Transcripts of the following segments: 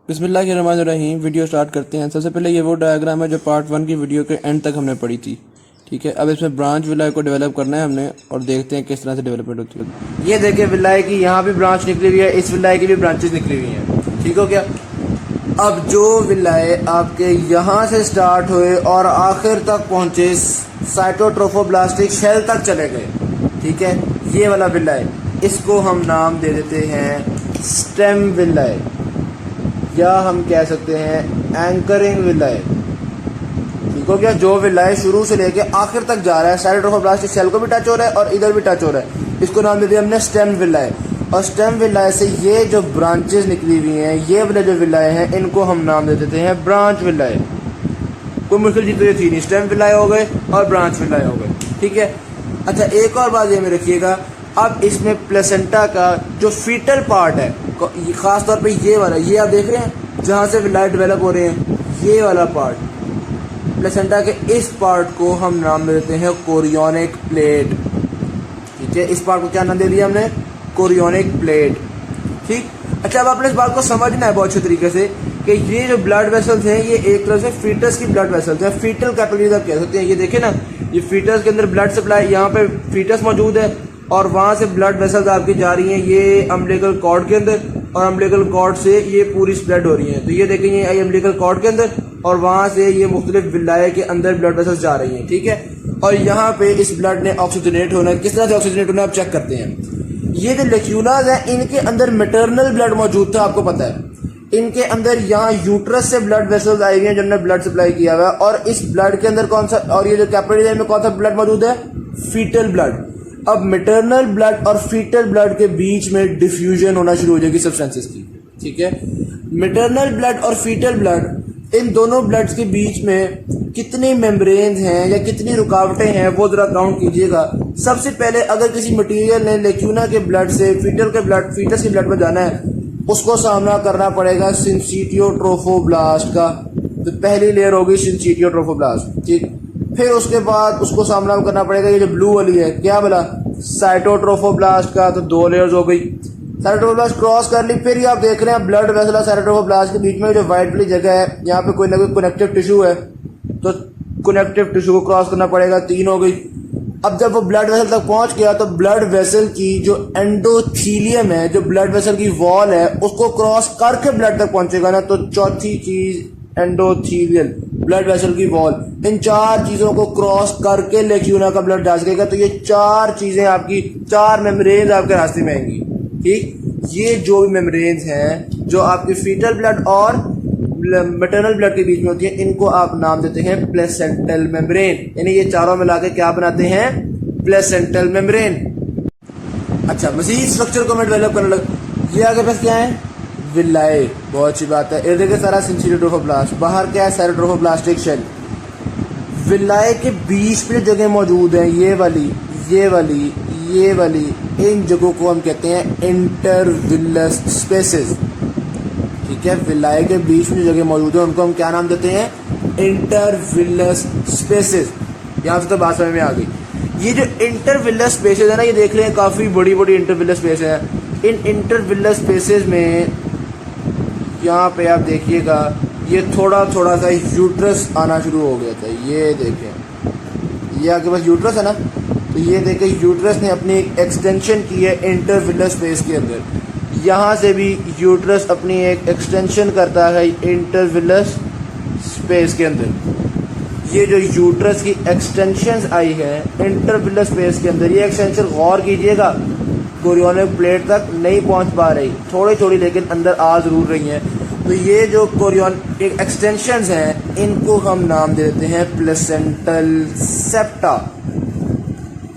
बिस्मिल्लाहिर्रहमानिर्रहीम। Video start करते हैं। सबसे पहले ये वो डायग्राम है जो पार्ट 1 की वीडियो के एंड तक हमने पढ़ी थी। ठीक है, अब इसमें ब्रांच विलाय को डेवलप करना है हमने और देखते हैं किस तरह से डेवलपमेंट होती है। ये देखिए विलाय की यहाँ भी ब्रांच निकली हुई है, इस विलाय की भी ब्रांचेस निकली हुई हैं। ठीक हो गया। अब जो विलाय आपके यहाँ से स्टार्ट हुए और आखिर तक पहुँचे साइटोट्रोफोब्लास्टिक शेल तक चले गए, ठीक है, ये वाला विलाय, इसको हम नाम दे देते हैं स्टेम विलाय, या हम कह सकते हैं एंकरिंग विलाय। ठीक हो गया। जो विलाय शुरू से लेके आखिर तक जा रहा है, साइटोट्रोफोब्लास्टिक सेल को भी टच हो रहा है और इधर भी टच हो रहा है, इसको नाम दे दिया हमने स्टेम विलाय। और स्टेम विलाय से ये जो ब्रांचेस निकली हुई हैं, ये वाले जो विलाय हैं, इनको हम नाम दे देते हैं ब्रांच विलाय। कोई मुश्किल चीज तो ये थी नहीं, स्टेम विलाय हो गए और ब्रांच विलाय हो गए। ठीक है। अच्छा, एक और बात ये में रखिएगा, अब इसमें प्लेसेंटा का जो फीटल पार्ट है, खास तौर पे ये वाला, ये आप देख रहे हैं जहाँ से विलाय डेवलप हो रहे हैं, ये वाला पार्ट, प्लेसेंटा के इस पार्ट को हम नाम दे देते हैं कोरियोनिक प्लेट। ठीक है, इस पार्ट को क्या नाम दे दिया हमने? Chorionic plate. ठीक। अच्छा, अब आपने इस बात को समझना है बहुत अच्छे तरीके से कि ये जो ब्लड वेसल्स हैं, ये एक तरह से फीटस की ब्लड वेसल्स हैं, फीटल कैपिलरीज आप कह सकते हैं। ये देखे ना, ये फीटस के अंदर ब्लड सप्लाई, यहाँ पे फीटस मौजूद है और वहां से ब्लड वेसल्स आपकी जा रही हैं ये अम्बिलिकल कॉर्ड के अंदर, और अम्बिलिकल कॉर्ड से ये पूरी स्प्रेड हो रही है। तो ये देखेंगे ये अम्बिलिकल कॉर्ड के अंदर और वहां से ये मुख्तलिफ विलाय के अंदर ब्लड वेसल्स जा रही हैं। ठीक है। और यहाँ पे इस ब्लड ने ऑक्सीजनेट होना है। किस तरह से ऑक्सीजनेट होना है आप चेक करते हैं। ये जो लेक्यूलाज है, इनके अंदर मैटरनल ब्लड मौजूद था, आपको पता है। इनके अंदर यहाँ यूट्रस से ब्लड वेसल्स आई हुई हैं जिन्होंने ब्लड सप्लाई किया हुआ है, और इस ब्लड के अंदर कौन सा, और ये जो कैपिलरी में कौन सा ब्लड मौजूद है? Foetal blood. अब मैटरनल ब्लड और फीटल ब्लड के बीच में डिफ्यूजन होना शुरू हो जाएगी सब्सटेंसेस की। ठीक है। मैटरनल ब्लड और फीटल ब्लड, इन दोनों ब्लड्स के बीच में कितनी मेम्ब्रेन्स हैं या कितनी रुकावटें हैं, वो जरा काउंट कीजिएगा। सबसे पहले अगर किसी मटेरियल ने लेक्यूना के ब्लड से फीटस के ब्लड में जाना है, उसको सामना करना पड़ेगा सिंसीटियोट्रोफोब्लास्ट का। तो पहली लेयर होगी सिंसीटियोट्रोफोब्लास्ट। ठीक। फिर उसके बाद उसको सामना करना पड़ेगा ये जो ब्लू वाली है, क्या बोला, साइटोट्रोफोब्लास्ट का। तो 2 लेयर्स हो गई। साइटोट्रोफोब्लास्ट क्रॉस कर ली, फिर ये आप देख रहे हैं ब्लड वेसल और साइटोट्रोफोब्लास्ट के बीच में जो व्हाइट वाली जगह है, यहाँ पे कोई ना कोई कनेक्टिव टिश्यू है, तो कनेक्टिव टिश्यू को क्रॉस करना पड़ेगा। 3 हो गई। अब जब वो ब्लड वेसल तक पहुंच गया तो ब्लड वेसल की जो एंडोथीलियम है, जो ब्लड वेसल की वॉल है, उसको क्रॉस करके ब्लड तक पहुंचेगा ना, तो चौथी चीज एंडोथीलियल, ब्लड वेसल की वॉल, इन 4 चीजों को क्रॉस करके लेक्यूना का ब्लड जा सकेगा। तो ये 4 चीजें आपकी, 4 मेम्ब्रेन्स आपके रास्ते में आएंगी। ठीक। ये जो भी मेम्ब्रेन्स हैं जो आपके फीटल ब्लड और मैटरनल ब्लड के बीच में होती है, इनको आप नाम देते हैं प्लेसेंटल मेम्ब्रेन। यानी ये चारों मिला के क्या बनाते हैं? Placental membrane. अच्छा, मजीद स्ट्रक्चर को मैं डेवलप करने लगा। ये आगे पास क्या है? विलाय। बहुत अच्छी बात है। इधर के सारा सिंसीटियोट्रोफोब्लास्ट, बाहर क्या है? साइटोट्रोफोब्लास्टिक शेल। विलाय के बीच में जगह मौजूद है, ये वाली, ये वाली, ये वाली, इन जगहों को हम कहते हैं इंटरविलस स्पेसेस। ठीक है। विलाय के बीच में जगह मौजूद है, उनको हम क्या नाम देते हैं? इंटरविलस स्पेसेस। यहां से तो बात समझ में आ गई। ये जो इंटरविलस स्पेसेस है ना, ये देख रहे हैं काफी बड़ी बड़ी इंटरविलस स्पेस है। इन इंटरविलस स्पेसेस में यहाँ पे आप देखिएगा, ये थोड़ा थोड़ा सा यूट्रस आना शुरू हो गया था। ये देखें, ये आपके पास यूट्रस है ना, तो ये देखें यूट्रस ने अपनी एक एक्सटेंशन की है इंटरविलस स्पेस के अंदर। यहाँ से भी यूट्रस अपनी एक एक्सटेंशन करता है इंटरविलस स्पेस के अंदर। ये जो यूट्रस की एक्सटेंशंस आई है इंटरविलस स्पेस के अंदर, ये एक्सटेंशन गौर कीजिएगा, कोरियोनिक प्लेट तक नहीं पहुंच पा रही, थोड़ी थोड़ी लेकिन अंदर आ जरूर रही हैं। तो ये जो कोरियोनिक एक्सटेंशंस हैं, इनको हम नाम दे देते हैं प्लेसेंटल सेप्टा।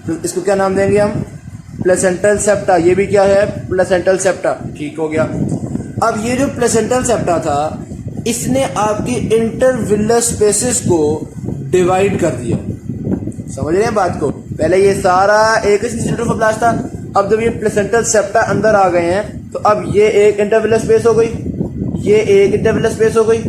तो इसको क्या नाम देंगे हम? Placental septa. ये भी क्या है? Placental septa. ठीक हो गया। अब ये जो प्लेसेंटल सेप्टा था, इसने आपकी इंटरविलस स्पेसेस को डिवाइड कर दिया। समझ रहे हैं बात को? पहले ये सारा एक सिंसीटियोट्रोफोब्लास्ट था, अब जब ये प्लेसेंटल सेप्टा अंदर आ गए हैं, तो अब ये एक इंटरविलस स्पेस हो गई, ये एक इंटरविलस स्पेस हो गई,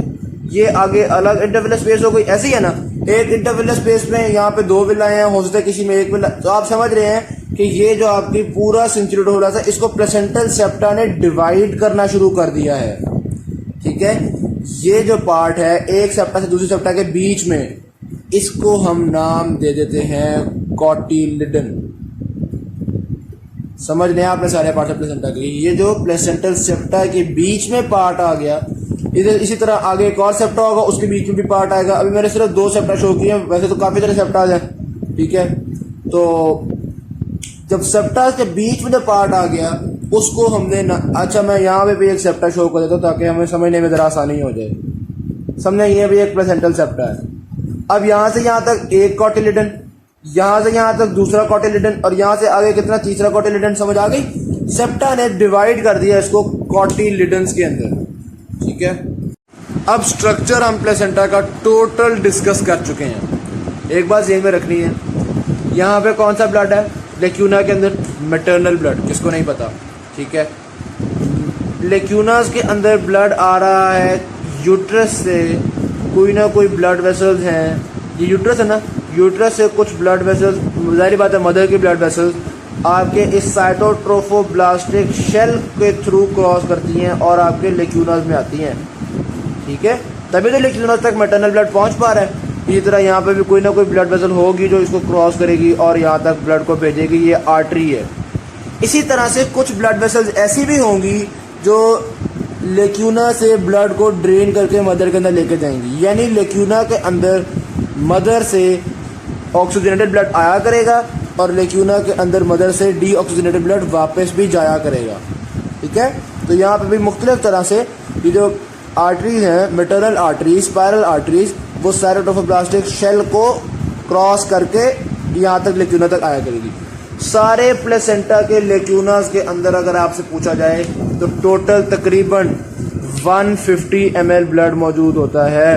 ये आगे अलग इंटरविलस स्पेस हो गई। ऐसे ही है ना, एक इंटरविलस स्पेस में यहाँ पे 2 विलाएं हैं, हो सकता है किसी में 1 विला। तो आप समझ रहे हैं कि ये जो आपकी पूरा सिंसीटियोट्रोफोब्लास्ट है, इसको प्लेसेंटल सेप्टा ने डिवाइड करना शुरू कर दिया है। ठीक है। ये जो पार्ट है एक सेप्टा से दूसरी सेप्टा के बीच में, इसको हम नाम दे देते हैं कॉटिलिडन। समझ लें आपने सारे पार्ट ऑफ प्लेसेंटा के। ये जो प्लेसेंटल सेप्टा के बीच में पार्ट आ गया, इधर इसी तरह आगे एक और सेप्टा होगा, उसके बीच में भी पार्ट आएगा। अभी मैंने सिर्फ 2 सेप्टा शो किए हैं, वैसे तो काफी सारे सेप्टाज हैं, ठीक है। तो जब सेप्टा के बीच में जो पार्ट आ गया उसको हमने अच्छा मैं यहाँ पे भी एक सेप्टा शो कर देता हूँ ताकि हमें समझने में जरा आसानी हो जाए। समझे, ये भी एक प्लेसेंटल सेप्टा है। अब यहाँ से यहाँ तक एक कॉटिलिडन, यहाँ से यहाँ तक दूसरा कॉटिलिडन, और यहाँ से आगे कितना, तीसरा कॉटिलिडन। समझ आ गई। सेप्टा ने डिवाइड कर दिया इसको कॉटिलिडन्स के अंदर, ठीक है। अब स्ट्रक्चर हम प्लेसेंटा का टोटल डिस्कस कर चुके हैं। एक बात ज़हन में रखनी है, यहाँ पे कौन सा ब्लड है लेक्यूना के अंदर, मैटरनल ब्लड, किसको नहीं पता, ठीक है। लेक्यूनास के अंदर ब्लड आ रहा है यूट्रस से, कोई ना कोई ब्लड वेसल्स हैं, ये यूट्रस है ना, यूट्रस से कुछ ब्लड वेसल्स, ज़ाहिर बात है मदर की ब्लड वेसल्स आपके इस साइटोट्रोफोब्लास्टिक शेल के थ्रू क्रॉस करती हैं और आपके लेक्यूनास में आती हैं, ठीक है। तभी तो लेक्यूनास तक मैटरनल ब्लड पहुंच पा रहा है। इसी तरह यहाँ पे भी कोई ना कोई ब्लड वेसल होगी जो इसको क्रॉस करेगी और यहाँ तक ब्लड को भेजेगी, ये आर्टरी है। इसी तरह से कुछ ब्लड वेसल्स ऐसी भी होंगी जो लेक्यूना से ब्लड को ड्रेन करके मदर के अंदर लेके जाएंगी, यानी लेक्यूना के अंदर मदर से ऑक्सीजनेटेड ब्लड आया करेगा और लेक्यूना के अंदर मदर से डीऑक्सीजनेटेड ब्लड वापस भी जाया करेगा, ठीक है। तो यहाँ पे भी मुख्तलिफ तरह से ये जो आर्टरीज हैं, मैटरनल आर्टरीज, स्पायरल आर्टरीज, वो साइटोट्रोफोब्लास्टिक शेल को क्रॉस करके यहाँ तक लेक्यूना तक आया करेगी। सारे प्लेसेंटा के लेक्यूनास के अंदर अगर आपसे पूछा जाए तो टोटल तकरीबन 150 ml ब्लड मौजूद होता है,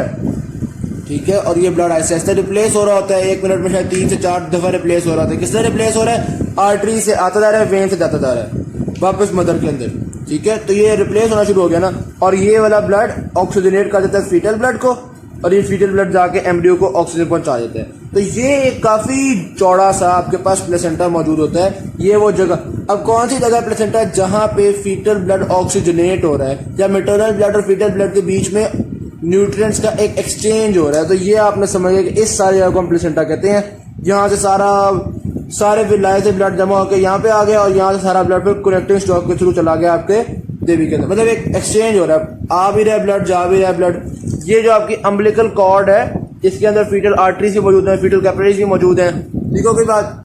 ठीक है। और ये ब्लड ऐसे ऐसे रिप्लेस हो रहा होता है, 1 मिनट में शायद 3 से 4 दफा रिप्लेस हो रहा होता है। किससे रिप्लेस हो रहा है? आर्टरी से आता जा रहा है, वेन से जाता जा रहा है वापस मदर के अंदर, ठीक है। तो ये रिप्लेस होना शुरू हो गया ना, और ये वाला ब्लड ऑक्सीजनेट कर देता है फीटल ब्लड को, और ये फीटल ब्लड जाके एम्ब्रियो को ऑक्सीजन पहुंचा देता है। तो ये एक काफी चौड़ा सा आपके पास प्लेसेंटा मौजूद होता है। ये वो जगह, अब कौन सी जगह प्लेसेंटा है जहां पे फीटल ब्लड ऑक्सीजनेट हो रहा है या मैटरनल ब्लड और फीटल ब्लड के बीच में न्यूट्रिएंट्स का एक एक्सचेंज हो रहा है। तो ये आपने समझ लिया कि इस सारी जगह को हम प्लेसेंटा कहते हैं। यहाँ से सारे विलाये से ब्लड जमा होकर यहाँ पे आ गया और यहाँ से सारा ब्लड फिर कनेक्टिंग स्टॉक के थ्रू चला गया आपके देवी के अंदर, मतलब एक एक्सचेंज हो रहा है, आ भी रहा है ब्लड, जा भी रहा है ब्लड। ये जो आपकी अम्बिलिकल कॉर्ड है इसके अंदर फीटल आर्टरीज भी मौजूद है, फीटल कैपिलरीज भी मौजूद हैं, ठीक हो गई बात।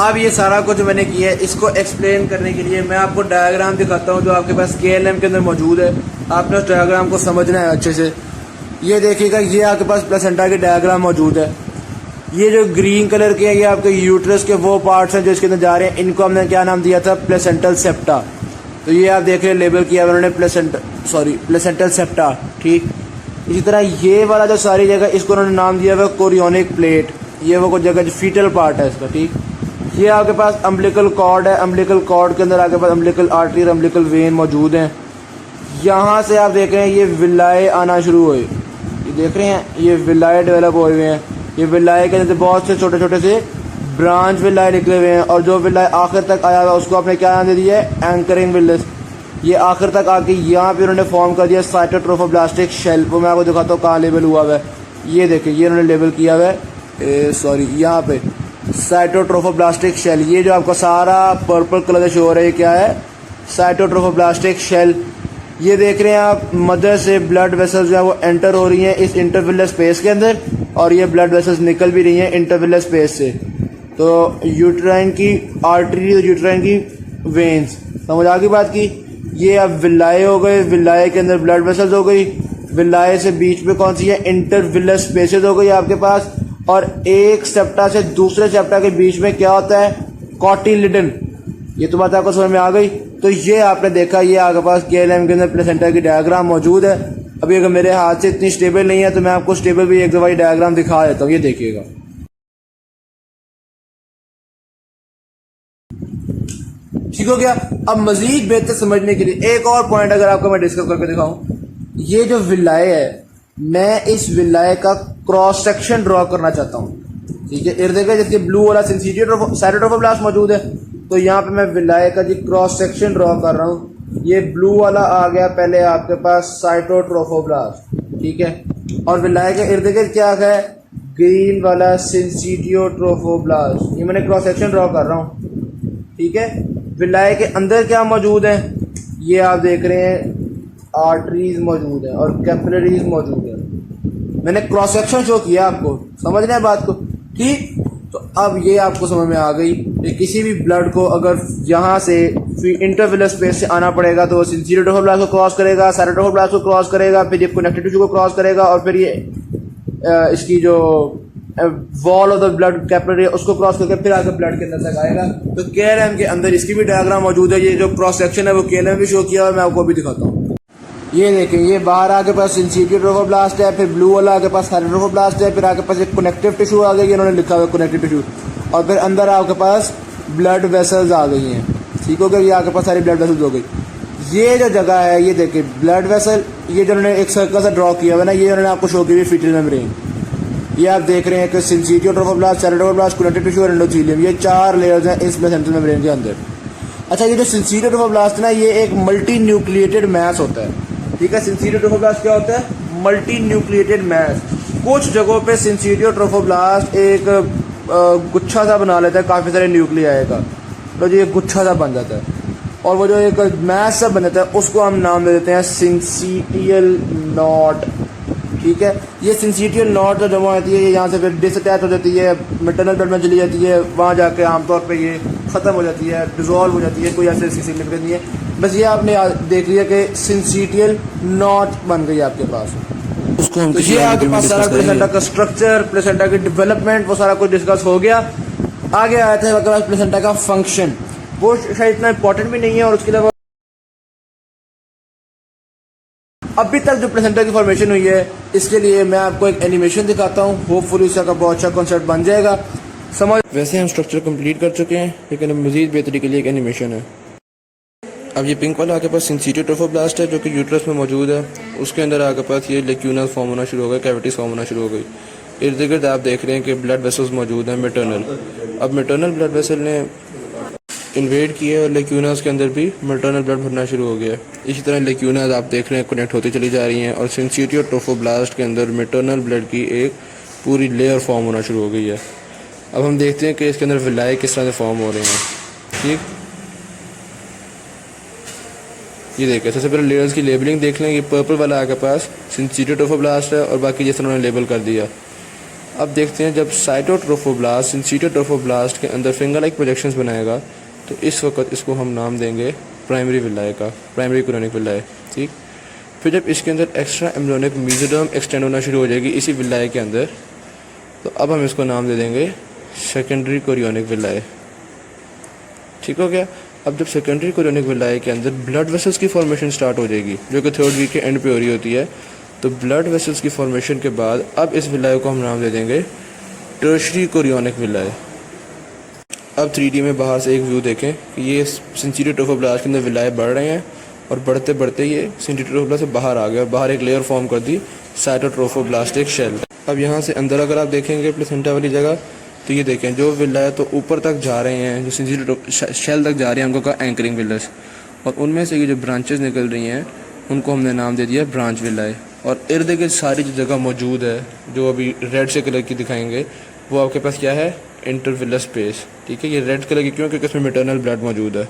अब ये सारा कुछ मैंने किया है, इसको एक्सप्लेन करने के लिए मैं आपको डायग्राम दिखाता हूँ जो आपके पास KLM के अंदर मौजूद है। आपने उस डायग्राम को समझना है अच्छे से। ये देखिएगा, ये आपके पास प्लेसेंटा के डायग्राम मौजूद है। ये जो ग्रीन कलर के है ये आपके यूट्रस के वो पार्ट्स हैं जो इसके अंदर जा रहे हैं, इनको हमने क्या नाम दिया था? Placental septa. तो ये आप देख रहे हैं लेबल किया उन्होंने प्लेसेंटल सेप्टा, ठीक। इसी तरह ये वाला जो सारी जगह इसको उन्होंने नाम दिया हुआ कोरियोनिक प्लेट, ये वो कुछ जगह जो फीटल पार्ट है इसका, ठीक। ये आपके पास अम्बिलिकल कॉर्ड है, अम्बिलिकल कॉर्ड के अंदर आपके पास अम्बिलिकल आर्टरी और अम्बिलिकल वेन मौजूद हैं। यहाँ से आप देख रहे हैं ये विलाये आना शुरू हुए, ये देख रहे हैं ये विलाये डेवलप हुए हुए हैं। ये विलाये के अंदर बहुत से छोटे छोटे से ब्रांच विलाये निकले हुए हैं, और जो विलाये आखिर तक आया हुआ उसको आपने क्या नाम दे दिया है? Anchoring villous. ये आखिर तक आके यहाँ पे उन्होंने फॉर्म कर दिया साइटोट्रोफोब्लास्टिक शेल। वो मैं आपको दिखाता हूँ कहाँ लेबल हुआ हुआ है। ये देखिए ये उन्होंने लेबल किया हुआ है, यहाँ पे साइटोट्रोफोब्लास्टिक शेल। ये जो आपका सारा पर्पल कलर शो हो रहा है, क्या है? साइटोट्रोफोब्लास्टिक शेल। ये देख रहे हैं आप, मदर से ब्लड वेसल्स जो है वो एंटर हो रही हैं इस इंटरविलर स्पेस के अंदर, और ये ब्लड वेसल्स निकल भी रही हैं इंटरविलर स्पेस से। तो यूट्राइन की आर्टरी और यूट्राइन की वेन्स, समझ आ गई बात की। ये अब विलाये हो गए, विलाये के अंदर ब्लड वेसल्स हो गई, विलाये से बीच में कौन सी है? इंटरविलर स्पेसेस हो गई आपके पास, और एक सेप्टा से दूसरे सेप्टा के बीच में क्या होता है? कॉटिलिडन। ये तो बात आपको समझ में आ गई। तो ये आपने देखा, ये आपके पास KLM के अंदर प्लेसेंटा की डायग्राम मौजूद है। अभी अगर मेरे हाथ से इतनी स्टेबल नहीं है तो मैं आपको स्टेबल भी एक दफा डायग्राम दिखा देता हूँ, ये देखिएगा। ठीक हो गया। अब मजीद बेहतर समझने के लिए एक और पॉइंट अगर आपको मैं डिस्कस करके दिखाऊं, ये जो विलाये है, मैं इस विलाये का क्रॉस सेक्शन ड्रॉ करना चाहता हूँ, ठीक है। इर्द गिर्द जिसके ब्लू वाला साइटोट्रोफोब्लास्ट मौजूद है, तो यहाँ पे मैं विलाये का जी क्रॉस सेक्शन ड्रॉ कर रहा हूँ। ये ब्लू वाला आ गया पहले आपके पास साइटोट्रोफोब्लास्ट, ठीक है। और विलाय के इर्द गिर्द क्या है, ग्रीन वाला सिंसीटियोट्रोफोब्लास्ट। ये मैंने क्रॉस सेक्शन ड्रॉ कर रहा हूँ, ठीक है। विलाय के अंदर क्या मौजूद है, ये आप देख रहे हैं आर्टरीज मौजूद है और कैपिलरीज मौजूद है। मैंने क्रॉस सेक्शन शो किया आपको, समझ रहे हैं बात को, ठीक। तो अब ये आपको समझ में आ गई कि किसी भी ब्लड को अगर यहाँ से इंटरविलर स्पेस से आना पड़ेगा तो सिंसीटियोट्रोफोब्लास्ट को क्रॉस करेगा, साइटोट्रोफोब्लास्ट को क्रॉस करेगा, फिर ये कनेक्टिव टिश्यू को क्रॉस करेगा और फिर ये इसकी जो wall of the blood capillary उसको क्रॉस करके फिर आगे ब्लड के अंदर तक आएगा। तो केएलएम के अंदर इसकी भी डायग्राम मौजूद है। ये जो क्रॉस सेक्शन है वो केएलएम भी शो किया है, मैं आपको भी दिखाता हूँ। ये देखें, ये बाहर आगे पास सिंसीटियोट्रोफोब्लास्ट है, फिर ब्लू वाला आगे पास साइटोट्रोफोब्लास्ट है, फिर आगे पास एक कनेक्टिव टिश्यू आ गई, इन्होंने लिखा हुआ कनेक्टिव टिश्यू, और फिर अंदर आपके पास ब्लड वेसल्स आ गई हैं, ठीक हो गया। ये आपके पास सारी ब्लड वेसल्स हो गई। ये जो जगह है, ये देखिए ब्लड वेसल, ये जो उन्होंने एक सर्कल से ड्रॉ किया हुआ है ना, ये उन्होंने आपको शो की हुई फीटल मेम्ब्रेन। ये आप देख रहे हैं कि सिंसीटियोट्रोफोब्लास्ट, साइटोट्रोफोब्लास्ट, कनेक्टिव टिश्यू और एंडोथेलियम, ये 4 लेयर्स हैं इस प्लेसेंटल मेम्ब्रेन के अंदर। अच्छा, ये जो सिंसीटियोट्रोफोब्लास्ट है ना, ये एक मल्टी न्यूक्लिएटेड मैस होता है, ठीक है। सिंसीटियोट्रोफोब्लास्ट क्या होता है, मल्टी न्यूक्लिएटेड मैस। कुछ जगहों पे सिंसीटियोट्रोफोब्लास्ट एक गुच्छा सा बना लेता है काफ़ी सारे न्यूक्लियाई का, तो जो ये गुच्छा सा बन जाता है, और वो जो एक मैस सा बन जाता है उसको हम नाम दे देते हैं सिंसीटियल नॉट, ठीक है। ये सिंसीटियल नॉट जो जमा होती है, ये यहाँ से फिर डिसअटैच हो जाती है, मैटरनल ब्लड में चली जाती है, वहाँ जाके आमतौर पे ये ख़त्म हो जाती है, डिजॉल्व हो जाती है, कोई ऐसे इसकी सिग्निफिकेंस नहीं है। बस ये आपने देख लिया कि सिंसीटियल नॉट बन गई आपके पास। उसको हम तो ये आपके पास सारा प्लेसेंटा का स्ट्रक्चर, प्लेसेंटा की डेवलपमेंट, वो सारा कुछ डिस्कस हो गया। आगे आया था आपके पास प्लेसेंटा का फंक्शन, वो शायद इतना इंपॉर्टेंट भी नहीं है। और उसके अलावा अभी तक जो प्लेसेंटा की फॉर्मेशन हुई है, इसके लिए मैं आपको एक एनिमेशन दिखाता हूँ, होपफुली इसका बहुत अच्छा कॉन्सेप्ट बन जाएगा समझ। वैसे हम स्ट्रक्चर कंप्लीट कर चुके हैं, लेकिन अब मज़ीद बेहतरी के लिए एक एनिमेशन है। अब ये पिंक वाला आपके पास सिंसीटियोट्रोफोब्लास्ट है जो कि यूट्रस में मौजूद है। उसके अंदर आपके पास ये लेक्यूनास फॉर्म होना शुरू हो गए, कैविटीज़ फॉर्म होना शुरू हो गई। इर्द गिर्द आप देख रहे हैं कि ब्लड वेसल्स मौजूद हैं मैटरनल। अब मैटरनल ब्लड वेसल ने इन्वेड किया और लेक्यूनास के अंदर भी मैटरनल ब्लड भरना शुरू हो गया। इसी तरह लेक्यूनास आप देख रहे हैं कनेक्ट होती चली जा रही हैं और सिंसीटियोट्रोफोब्लास्ट के अंदर मैटरनल ब्लड की एक पूरी लेयर फॉर्म होना शुरू हो गई है। अब हम देखते हैं कि इसके अंदर विलाय किस तरह से फॉर्म हो रहे हैं, ठीक। ये देखें, सबसे पहले लेयर्स की लेबलिंग देख लें। ये पर्पल वाला आपके पास सिंसीटियोट्रोफोब्लास्ट है और बाकी जैसे उन्होंने लेबल कर दिया। अब देखते हैं जब साइटोट्रोफोब्लास्ट सिंसीटियोट्रोफोब्लास्ट के अंदर फिंगर लाइक प्रोजेक्शंस बनाएगा तो इस वक्त इसको हम नाम देंगे प्राइमरी विलाय का, प्राइमरी कोरोनिक विलाय, ठीक। फिर जब इसके अंदर एक्स्ट्रा एम्ब्रियोनिक मेसोडर्म एक्सटेंड होना शुरू हो जाएगी इसी विलाय के अंदर, तो अब हम इसको नाम दे देंगे सेकेंडरी कोरियोनिक विलाय, ठीक हो गया। अब जब सेकेंडरी कोरियोनिक विलाय के अंदर ब्लड वेसल्स की फॉर्मेशन स्टार्ट हो जाएगी जो कि 3rd वीक के एंड पे हो रही होती है, तो ब्लड वेसल्स की फॉर्मेशन के बाद अब इस विलाय को हम नाम दे देंगे टर्शरी कोरियोनिक विलाय। अब 3D में बाहर से एक व्यू देखें कि ये सिंसीटियोट्रोफोब्लास्ट के अंदर विलाय बढ़ रहे हैं और बढ़ते बढ़ते ये सिंसीटियोट्रोफोब्लास्ट से बाहर आ गया और बाहर एक लेयर फॉर्म कर दी साइटोट्रोफोब्लास्टिक शेल। अब यहाँ से अंदर अगर आप देखेंगे प्लेसेंटा वाली जगह, तो ये देखें जो विलाय तो ऊपर तक जा रहे हैं, जो सिंसीटियोट्रोफोब्लास्ट शेल तक जा रहे हैं, उनको कहा एंकरिंग विलर्स, और उनमें से ये जो ब्रांचेस निकल रही हैं उनको हमने नाम दे दिया ब्रांच विलाय। और इर्द गिर्द सारी जो जगह मौजूद है जो अभी रेड से कलर की दिखाएंगे वो आपके पास क्या है, इंटरविलर स्पेस, ठीक है। ये रेड कलर की क्यों, क्योंकि इसमें मैटरनल ब्लड मौजूद है।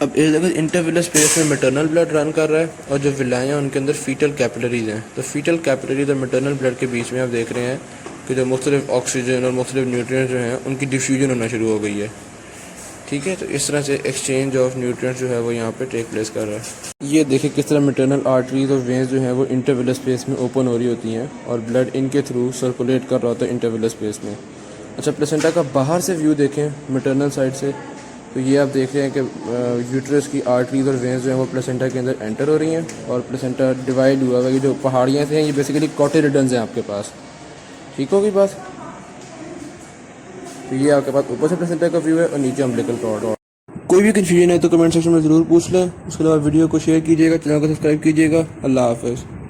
अब इस जगह इंटरविलर स्पेस में मैटरनल ब्लड रन कर रहा है और जो विलाय हैं उनके अंदर फीटल कैपिलरीज हैं। तो फीटल कैपिलरीज और मैटरनल ब्लड के बीच में आप देख रहे हैं कि जो मुख्तलिफ ऑक्सीजन और मुख्तलिफ न्यूट्रिएंट्स जो हैं उनकी डिफ्यूजन होना शुरू हो गई है, ठीक है। तो इस तरह से एक्सचेंज ऑफ न्यूट्रिएंट्स जो है वो यहाँ पे टेक प्लेस कर रहा है। ये देखिए किस तरह मैटरनल आर्टरीज और वेंस जो हैं वो इंटरविलर स्पेस में ओपन हो रही होती हैं और ब्लड इनके थ्रू सर्कुलेट कर रहा होता है इंटरविलर स्पेस में। अच्छा, प्लेसेंटा का बाहर से व्यू देखें मैटरनल साइड से, तो ये आप देख रहे हैं कि यूट्रस की आर्टरीज और वेंस जो हैं वो प्लेसेंटा के अंदर एंटर हो रही हैं और प्लेसेंटा डिवाइड हुआ है। ये जो पहाड़ियाँ से हैं ये बेसिकली कॉटिलिडन्स हैं आपके पास, ठीक होगी बात। तो ये आपके पास ऊपर से प्लेसेंटा का व्यू है और नीचे अम्बिलिकल कॉर्ड। कोई भी कन्फ्यूजन है तो कमेंट सेक्शन में ज़रूर पूछ लें। उसके अलावा वीडियो को शेयर कीजिएगा, चैनल को सब्सक्राइब कीजिएगा। अल्लाह हाफ़िज़।